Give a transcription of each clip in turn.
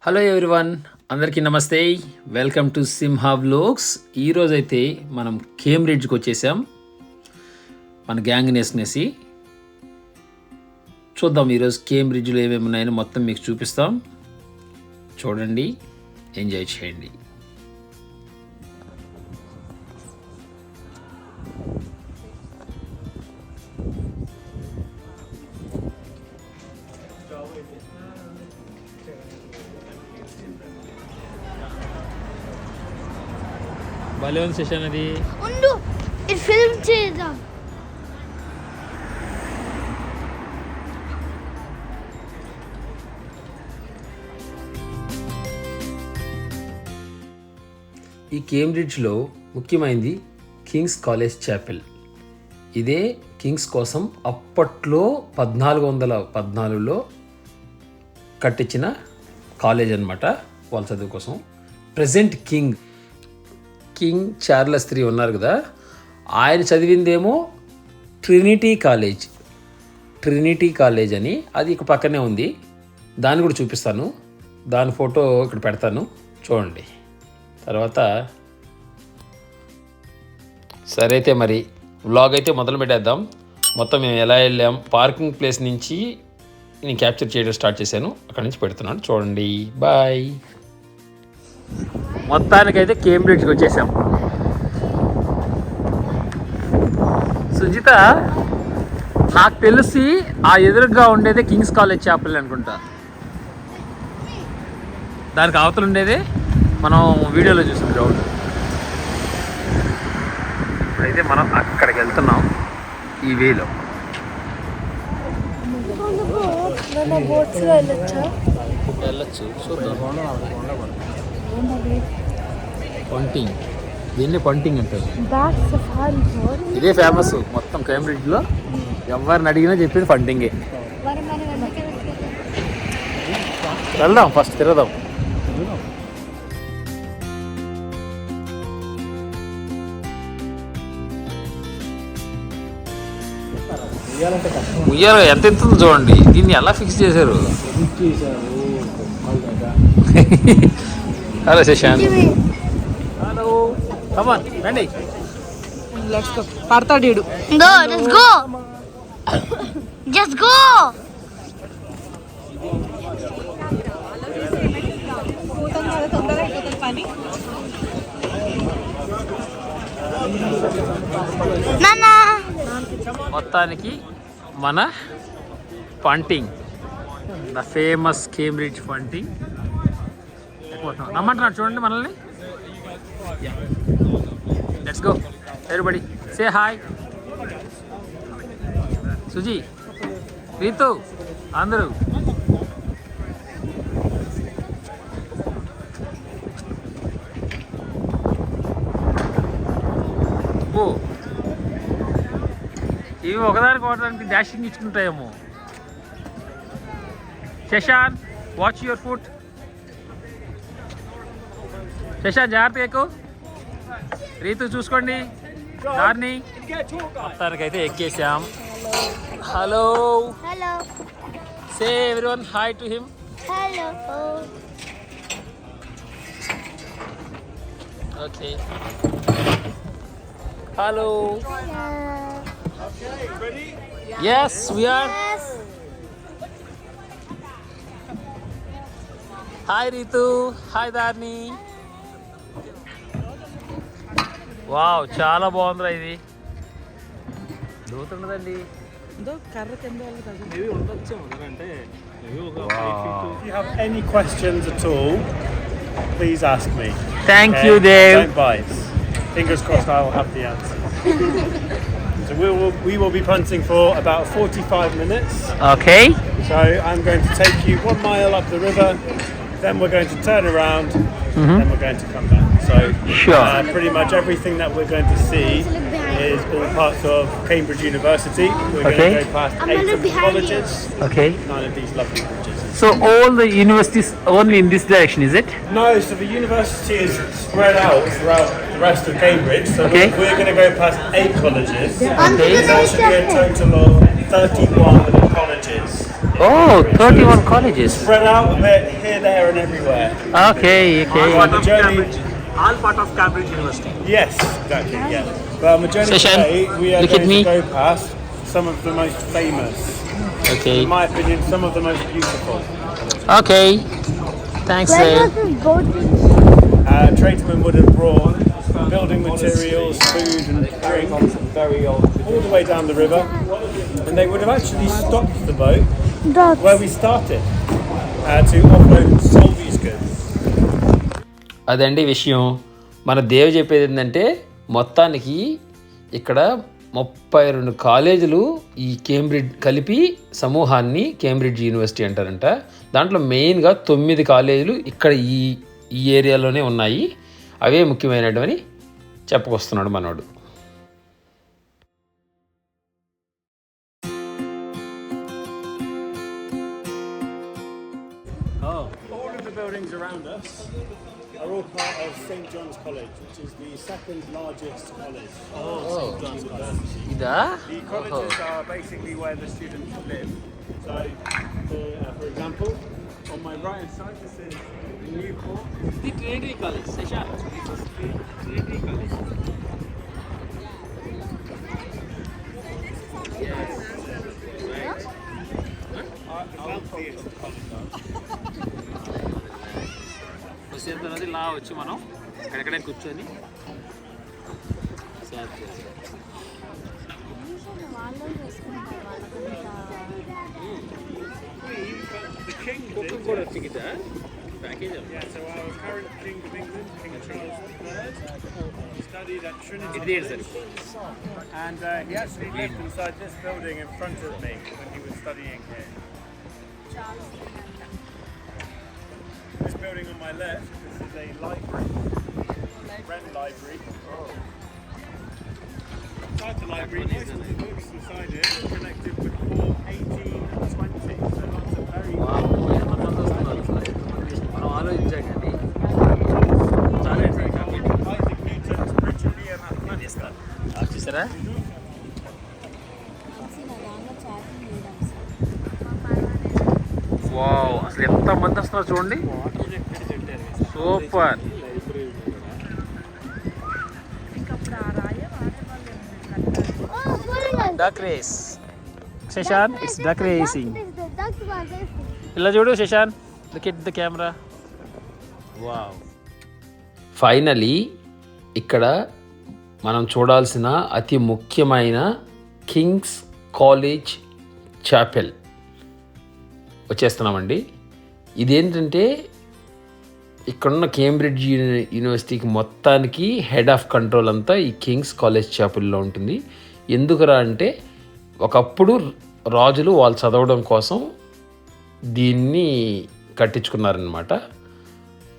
Hello everyone, అందరికీ నమస్తే. Welcome to Simha vlogs. ఈరోజైతే మనం కేంబ్రిడ్జ్కి వచ్చేసాం. మన గ్యాంగ్ నేసి చూద్దాం ఈరోజు కేంబ్రిడ్జ్లో ఏమేమి ఉన్నాయని మొత్తం మీకు చూపిస్తాం. చూడండి, ఎంజాయ్ చేయండి. భలే ఉంది సెషన్ అది. ఉండు, ఇది ఫిల్మ్ చేద్దాం. ఈ కేంబ్రిడ్జ్లో ముఖ్యమైనది కింగ్స్ కాలేజ్ చాపెల్. ఇదే కింగ్స్ కోసం అప్పట్లో 1414లో కట్టించిన కాలేజ్ అన్నమాట, వాళ్ళ చదువు కోసం. ప్రజెంట్ కింగ్ చార్లెస్ III ఉన్నారు కదా, ఆయన చదివిందేమో ట్రినిటీ కాలేజ్ అని, అది ఇక్కడ పక్కనే ఉంది. దాన్ని కూడా చూపిస్తాను, దాని ఫోటో ఇక్కడ పెడతాను, చూడండి. తర్వాత సరే అయితే మరి వ్లాగ్ అయితే మొదలు పెట్టేద్దాం. మొత్తం మేము ఎలా వెళ్ళాం, పార్కింగ్ ప్లేస్ నుంచి నేను క్యాప్చర్ చేయడం స్టార్ట్ చేశాను, అక్కడి నుంచి పెడుతున్నాను, చూడండి. బాయ్. మొత్తానికైతే కేంబ్రిడ్జ్కి వచ్చేసాం. సుజిత, నాకు తెలిసి ఆ ఎదురుగా ఉండేదే కింగ్స్ కాలేజ్ చాపెల్ అనుకుంటా. దానికి అవతల ఉండేదే మనం వీడియోలో చూసిన గ్రౌండ్. ఇప్పుడైతే మనం అక్కడికి వెళ్తున్నాం ఈ వేలో. వెళ్ళచ్చు, చూద్దాం. పంటింగ్, దీన్ని పంటింగ్ అంటారు. ఇదే ఫేమస్ మొత్తం కేంబ్రిడ్జ్లో. ఎవరిని అడిగినా చెప్పేది పంటింగే. వెళ్దాం, ఫస్ట్ తిరగదాం. ఉయ్యాల ఎంత ఎత్తుందో చూడండి. దీన్ని ఎలా ఫిక్స్ చేశారు. హలో శశాంత్. హలో, కమాన్ రండి. Let's go. పడతాడు ఈడు. Go, let's go. Just go. నానా, మొత్తానికి మన punting, the famous Cambridge punting. నమ్మంటున్నారు చూడండి మనల్ని. Let's go everybody, say hi. Suji, Ritu, అందరూ. ఓ, ఇవి ఒకదానికి ఒకదానికి డాషింగ్ ఇచ్చుకుంటాయేమో. Shashant, watch your foot. Shashant, జాగ్రత్తగా ఎక్కువ. రీతు చూసుకోండి దారిని. మొత్తానికైతే ఎక్కేసాం. Hello, hello, say everyone hi to him. Hello. Okay, hello. Yes, we are. Hi Ritu, hi Dharni. Wow, చాలా బాగుందిరా ఇది. దూతున్నదండి. కర్ర కింద వాళ్ళు Maybe ఉండొచ్చేమో అంటే If you have any questions at all, please ask me. Thank Okay? you, Dave. Don't bite. Fingers crossed I will have the answer. So we will be punting for about 45 minutes. Okay. So I'm going to take you 1 mile up the river, then we're going to turn around, then we're going to come back. So Sure. Pretty much everything that we're going to see is all parts of Cambridge University. We're Okay. going to go past 8 of the colleges, Okay. 9 of these lovely bridges. So all the universities only in this direction, is it? No, so the university is spread out throughout the rest of Cambridge. So Okay. we're going to go past 8 colleges. Okay. There's actually a total of 31 colleges Oh, 31 colleges. Spread out a bit here, there, and everywhere. Okay. On the journey. All part of Cambridge University. Yes, exactly. Yeah. But on the journey Session, today, we are look at going me. to go past some of the most famous. Okay. In my opinion, some of the most beautiful. Okay. Thanks. Where does this go to? Tradesmen would have brought building materials, food and drink all the way down the river, and they would have actually stopped the boat where we started to offload and sell these goods. అదండి విషయం. మన దేవ్ చెప్పేది ఏంటంటే మొత్తానికి ఇక్కడ 32 కాలేజీలు ఈ Cambridge కలిపి సమూహాన్ని కేంబ్రిడ్జ్ యూనివర్సిటీ అంటారంట. దాంట్లో మెయిన్గా 9 కాలేజీలు ఇక్కడ ఈ ఏరియాలోనే ఉన్నాయి. అవే ముఖ్యమైనటువంటి చెప్పుకొస్తున్నాడు మనోడు. All of the buildings around us are all part of St John's College, which is the second largest college. St John's University. ఇదా? The colleges are basically where the students live. So, for example, on my right hand side, this is Newport. ఇది Trinity college. Trinity college. వచ్చేది లా వచ్చి మనం ఎక్కడెక్కడే కూర్చొని The King did. కూడా టికెటా package Yeah, so our current King of England, King Charles III, studied at Trinity ఇది College, and he actually lived inside this building in front of me when he was studying here. This building on my left, this is a library, Wren Library. Inside the library, most of the books inside it are connected with Port 18 and 20, so lots of very మనం ఆలోచించాకండి. Isaac Newton's Principia Mathematica. చూసారా? Wow, అసలు ఎంత మంది వస్తున్నారు చూడండి. Super. Oh, foreigners. Duck race. Shashan, it's duck racing. Duck racing. ఇలా చూడు Shashan, look at the camera. Wow. Finally ఇక్కడ మనం చూడాల్సిన అతి ముఖ్యమైన కింగ్స్ కాలేజ్ చాపెల్ వచ్చేస్తున్నామండి. ఇదేంటంటే ఇక్కడున్న కేంబ్రిడ్జ్ యూనివర్సిటీకి మొత్తానికి హెడ్ ఆఫ్ కంట్రోల్ అంతా ఈ కింగ్స్ కాలేజ్ చాపెల్లో ఉంటుంది. ఎందుకురా అంటే ఒకప్పుడు రాజులు వాళ్ళు చదవడం కోసం దీన్ని కట్టించుకున్నారనమాట.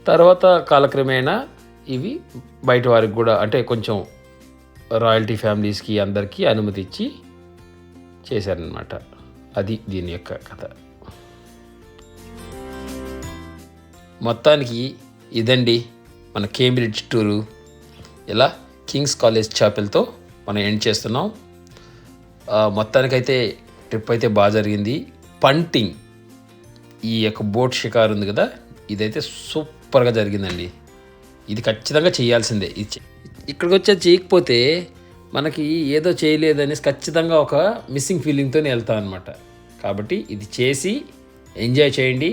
తర్వాత కాలక్రమేణా ఇవి బయట వారికి కూడా, అంటే కొంచెం రాయల్టీ ఫ్యామిలీస్కి అందరికీ అనుమతి ఇచ్చి చేశారనమాట. అది దీని యొక్క కథ. మొత్తానికి ఇదండి మన కేంబ్రిడ్జ్ టూరు. ఇలా కింగ్స్ కాలేజ్ చాపెల్తో మనం ఎండ్ చేస్తున్నాం. మొత్తానికైతే ట్రిప్ అయితే బాగా జరిగింది. పంటింగ్, ఈ యొక్క బోట్ షికారు ఉంది కదా, ఇదైతే సూపర్గా జరిగిందండి. ఇది ఖచ్చితంగా చేయాల్సిందే. ఇక్కడికి వచ్చి చేయకపోతే మనకి ఏదో చేయలేదని ఖచ్చితంగా ఒక మిస్సింగ్ ఫీలింగ్తోనే వెళ్తాం అనమాట. కాబట్టి ఇది చేసి ఎంజాయ్ చేయండి.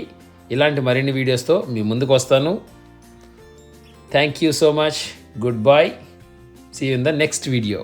ఇలాంటి మరిన్ని వీడియోస్తో మీ ముందుకు వస్తాను. Thank you so much. Good bye. See you in the next video.